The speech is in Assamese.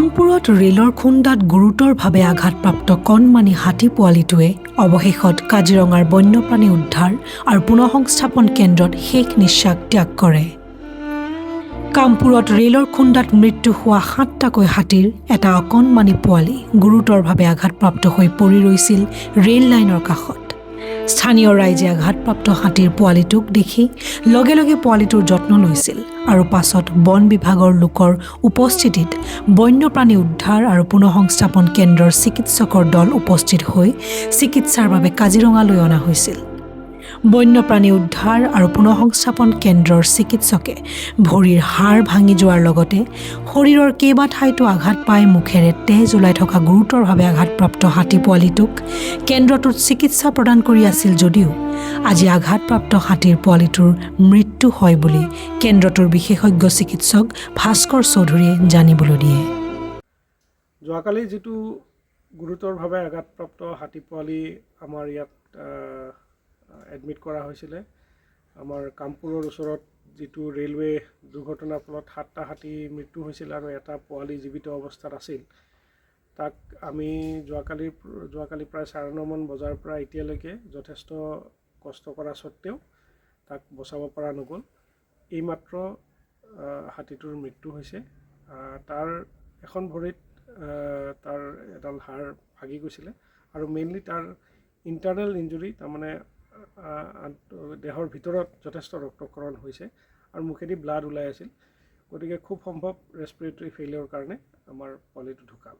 কামপুৰত ৰেলৰ খুন্দাত গুৰুতৰভাৱে আঘাতপ্ৰাপ্ত কণমানি হাতী পোৱালিটোৱে অৱশেষত কাজিৰঙাৰ বন্যপ্ৰাণী উদ্ধাৰ আৰু পুনঃসংস্থাপন কেন্দ্ৰত শেষ নিশ্বাস ত্যাগ কৰে। কামপুৰত ৰেলৰ খুন্দাত মৃত্যু হোৱা ৭টাকৈ হাতীৰ এটা অকণমানি পোৱালি গুৰুতৰভাৱে আঘাতপ্ৰাপ্ত হৈ পৰি ৰৈছিল ৰেল লাইনৰ কাষত। স্থানীয় ৰাইজে আঘাতপ্ৰাপ্ত হাতীৰ পোৱালিটোক দেখি লগে লগে পোৱালিটোৰ যত্ন লৈছিল আৰু পাছত বন বিভাগৰ লোকৰ উপস্থিতিত বন্যপ্ৰাণী উদ্ধাৰ আৰু পুনঃসংস্থাপন কেন্দ্ৰৰ চিকিৎসকৰ দল উপস্থিত হৈ চিকিৎসাৰ বাবে কাজিৰঙালৈ অনা হৈছিল। বন্যপ্ৰাণী উদ্ধাৰ আৰু পুনঃসংস্থাপন কেন্দ্ৰৰ চিকিৎসকে ভৰিৰ হাড় ভাঙি যোৱাৰ লগতে শৰীৰৰ কেইবাঠাইতো আঘাত পাই মুখেৰে তেজ ওলাই থকা গুৰুতৰভাৱে আঘাতপ্ৰাপ্ত হাতী পোৱালিটোক কেন্দ্ৰটোত চিকিৎসা প্ৰদান কৰি আছিল যদিও আজি আঘাতপ্ৰাপ্ত হাতীৰ পোৱালিটোৰ মৃত্যু হয় বুলি কেন্দ্ৰটোৰ বিশেষজ্ঞ চিকিৎসক ভাস্কৰ চৌধুৰীয়ে জানিবলৈ দিয়ে। যোৱাকালি যিটো গুৰুতৰভাৱে আঘাতপ্ৰাপ্ত হাতী পোৱালি আমাৰ ইয়াত এডমিট কৰা হৈছিলে, আমাৰ কামপুৰৰ ওচৰত যিটো ৰেলৱে দুৰ্ঘটনাৰ ফলত ৭টা হাতী মৃত্যু হৈছিল আৰু এটা পোৱালি জীৱিত অৱস্থাত আছিল, তাক আমি যোৱাকালি প্ৰায় 9:30 বজাৰ পৰা এতিয়ালৈকে যথেষ্ট কষ্ট কৰা স্বত্তেও তাক বচাব পৰা নগ'ল। এইমাত্ৰ হাতীটোৰ মৃত্যু হৈছে। তাৰ এখন ভৰিত তাৰ এডাল হাড় ভাগি গৈছিলে আৰু মেইনলি তাৰ ইণ্টাৰনেল ইঞ্জুৰি, তাৰমানে দেহৰ ভিতৰত যথেষ্ট ৰক্তক্ষৰণ হৈছে আৰু মুখেদি ব্লাড ওলাই আছিল। গতিকে খুব সম্ভৱ ৰেছপিৰেটৰী ফেইলিয়ৰ কাৰণে আমাৰ পোৱালিটো ঢুকাল।